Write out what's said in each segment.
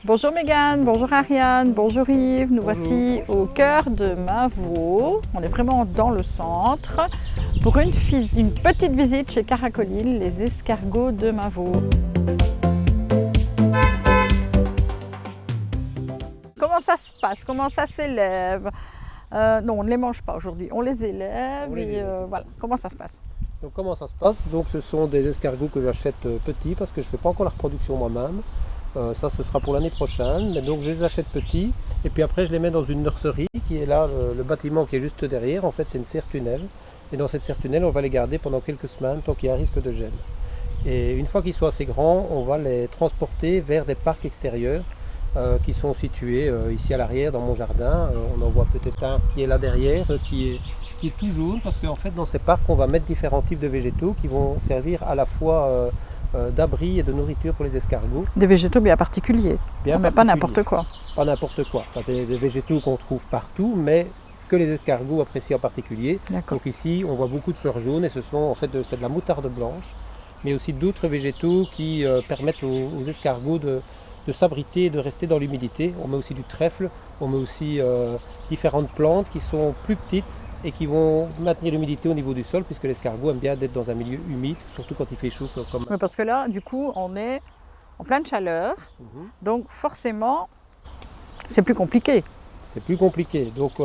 Bonjour Mégane, bonjour Ariane, bonjour Yves. Nous Bonjour. voici au cœur de Mavot. On est vraiment dans le centre pour une petite visite chez Caracolil, les escargots de Mavot. Comment ça se passe? Comment ça s'élève? Non, on ne les mange pas aujourd'hui, on les élève. Voilà. Comment ça se passe? Donc comment ça se passe? Donc ce sont des escargots que j'achète petits parce que je ne fais pas encore la reproduction moi-même. Ça ce sera pour l'année prochaine, mais donc je les achète petits et puis après je les mets dans une nurserie qui est là, le bâtiment qui est juste derrière. En fait c'est une serre tunnel et dans cette serre tunnel on va les garder pendant quelques semaines tant qu'il y a un risque de gel. Et une fois qu'ils sont assez grands, on va les transporter vers des parcs extérieurs qui sont situés ici à l'arrière dans mon jardin. On en voit peut-être un qui est là derrière, qui est tout jaune parce qu'en fait dans ces parcs on va mettre différents types de végétaux qui vont servir à la fois d'abri et de nourriture pour les escargots. Des végétaux bien particuliers, mais pas n'importe quoi. Pas n'importe quoi, enfin, des végétaux qu'on trouve partout, mais que les escargots apprécient en particulier. Donc ici on voit beaucoup de fleurs jaunes et ce sont en fait c'est de la moutarde blanche, mais aussi d'autres végétaux qui permettent aux escargots de s'abriter et de rester dans l'humidité. On met aussi du trèfle, on met aussi différentes plantes qui sont plus petites et qui vont maintenir l'humidité au niveau du sol puisque l'escargot aime bien être dans un milieu humide, surtout quand il fait chaud comme. Oui, parce que là, du coup, on est en pleine chaleur, donc forcément, c'est plus compliqué. C'est plus compliqué. Donc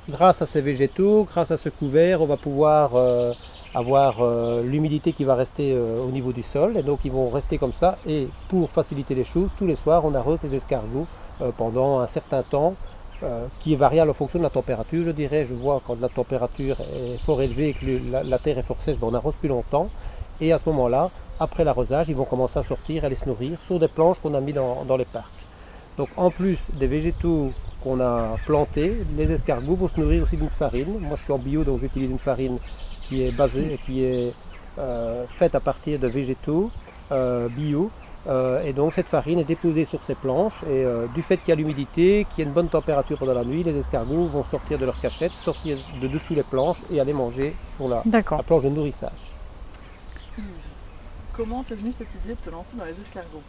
grâce à ces végétaux, grâce à ce couvert, on va pouvoir avoir l'humidité qui va rester au niveau du sol et donc ils vont rester comme ça. Et pour faciliter les choses, tous les soirs on arrose les escargots pendant un certain temps qui est variable en fonction de la température. Je dirais, je vois quand la température est fort élevée et que la terre est fort sèche, on arrose plus longtemps et à ce moment-là, après l'arrosage, ils vont commencer à sortir, à aller se nourrir sur des planches qu'on a mis dans les parcs. Donc en plus des végétaux qu'on a plantés, les escargots vont se nourrir aussi d'une farine. Moi je suis en bio donc j'utilise une farine qui est faite à partir de végétaux bio. Et donc cette farine est déposée sur ces planches et du fait qu'il y a l'humidité, qu'il y a une bonne température pendant la nuit, les escargots vont sortir de leur cachette, sortir de dessous les planches et aller manger sur la planche de nourrissage. Yves, comment t'es venue cette idée de te lancer dans les escargots?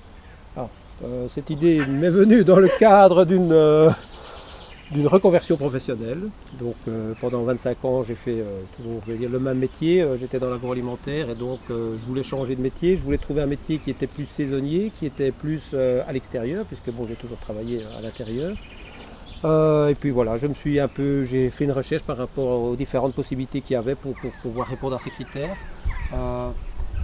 Cette idée m'est venue dans le cadre d'une reconversion professionnelle. Donc pendant 25 ans j'ai fait toujours, je vais dire, le même métier. J'étais dans l'agroalimentaire et donc je voulais changer de métier. Je voulais trouver un métier qui était plus saisonnier, qui était plus à l'extérieur, puisque bon, j'ai toujours travaillé à l'intérieur. Et puis voilà, j'ai fait une recherche par rapport aux différentes possibilités qu'il y avait pour pouvoir répondre à ces critères.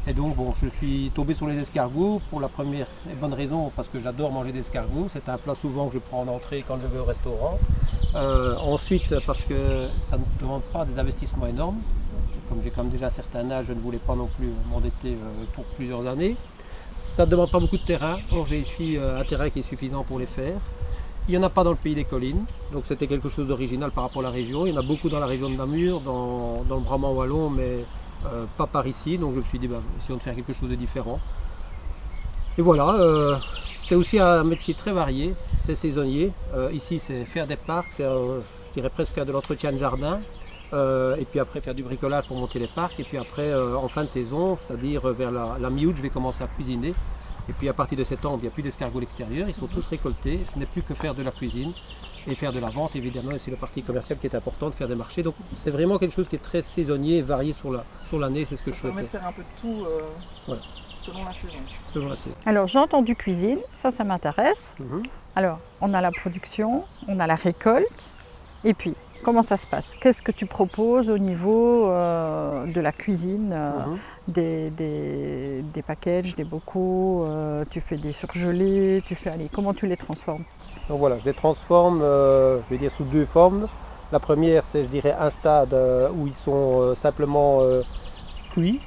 Et donc bon, je suis tombé sur les escargots pour la première et bonne raison parce que j'adore manger des escargots. C'est un plat souvent que je prends en entrée quand je vais au restaurant. Ensuite parce que ça ne demande pas des investissements énormes. Comme j'ai quand même déjà un certain âge, je ne voulais pas non plus m'endetter pour plusieurs années. Ça ne demande pas beaucoup de terrain. Or j'ai ici un terrain qui est suffisant pour les faire. Il n'y en a pas dans le pays des collines, donc c'était quelque chose d'original par rapport à la région. Il y en a beaucoup dans la région de Namur, dans le Brabant wallon, mais pas par ici, donc je me suis dit, essayons de faire quelque chose de différent. Et voilà, c'est aussi un métier très varié, c'est saisonnier. Ici, c'est faire des parcs, c'est, je dirais presque faire de l'entretien de jardin, et puis après faire du bricolage pour monter les parcs, et puis après, en fin de saison, c'est-à-dire vers la mi-août, je vais commencer à cuisiner. Et puis à partir de septembre, il n'y a plus d'escargots à l'extérieur, ils sont tous récoltés, ce n'est plus que faire de la cuisine. Et faire de la vente évidemment, et c'est la partie commerciale qui est importante, faire des marchés. Donc c'est vraiment quelque chose qui est très saisonnier et varié sur l'année, c'est ce que je souhaitais. Ça permet de faire un peu de tout voilà. selon la saison. Selon la saison. Alors j'ai entendu cuisine, ça m'intéresse. Alors on a la production, on a la récolte, et puis comment ça se passe? Qu'est-ce que tu proposes au niveau de la cuisine, des packages, des bocaux, tu fais des surgelés, comment tu les transformes? Donc voilà, je les transforme, je vais dire sous deux formes. La première, c'est je dirais un stade où ils sont simplement cuits,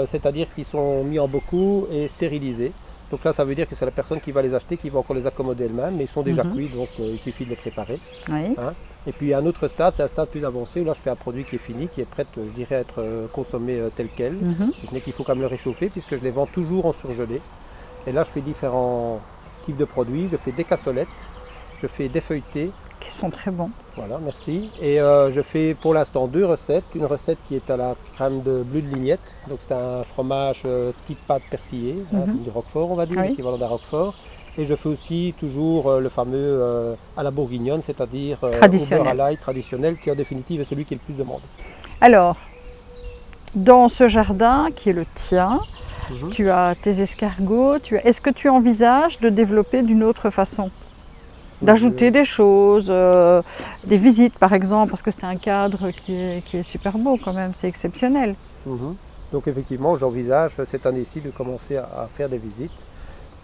c'est-à-dire qu'ils sont mis en bocaux et stérilisés. Donc là, ça veut dire que c'est la personne qui va les acheter, qui va encore les accommoder elle-même, mais ils sont déjà cuits, donc il suffit de les préparer. Oui. Et puis un autre stade, c'est un stade plus avancé où là je fais un produit qui est fini, qui est prêt, je dirais, à être consommé tel quel. Si ce n'est qu'il faut quand même le réchauffer, puisque je les vends toujours en surgelé. Et là, je fais différents types de produits. Je fais des cassolettes, je fais des feuilletés. Qui sont très bons. Voilà, merci. Et je fais pour l'instant deux recettes. Une recette qui est à la crème de bleu de lignette. Donc c'est un fromage type pâte persillée, du roquefort on va dire, l'équivalent d'un roquefort. Et je fais aussi toujours le fameux à la bourguignonne, c'est-à-dire au Traditionnel. beurre à l'ail traditionnel, qui en définitive est celui qui est le plus demandé. Alors, dans ce jardin qui est le tien, Mhm. tu as tes escargots. Est-ce que tu envisages de développer d'une autre façon? D'ajouter des choses, des visites par exemple, parce que c'est un cadre qui est super beau quand même, c'est exceptionnel. Mhm. Donc effectivement, j'envisage cette année-ci de commencer à faire des visites.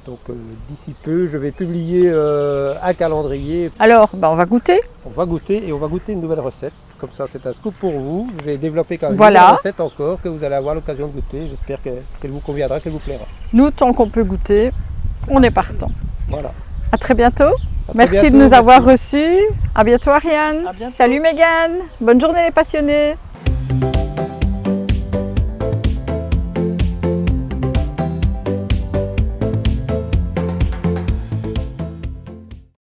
Donc d'ici peu, je vais publier un calendrier. Alors, on va goûter. On va goûter et on va goûter une nouvelle recette. Comme ça, c'est un scoop pour vous. Je vais développer quand même Voilà. une nouvelle recette encore que vous allez avoir l'occasion de goûter. J'espère qu'elle vous conviendra, qu'elle vous plaira. Nous, tant qu'on peut goûter, on est partant. Voilà. À très bientôt. À très Merci bientôt, de nous avoir merci. reçus. À bientôt Ariane. À bientôt. Salut Mégane. Bonne journée les passionnés.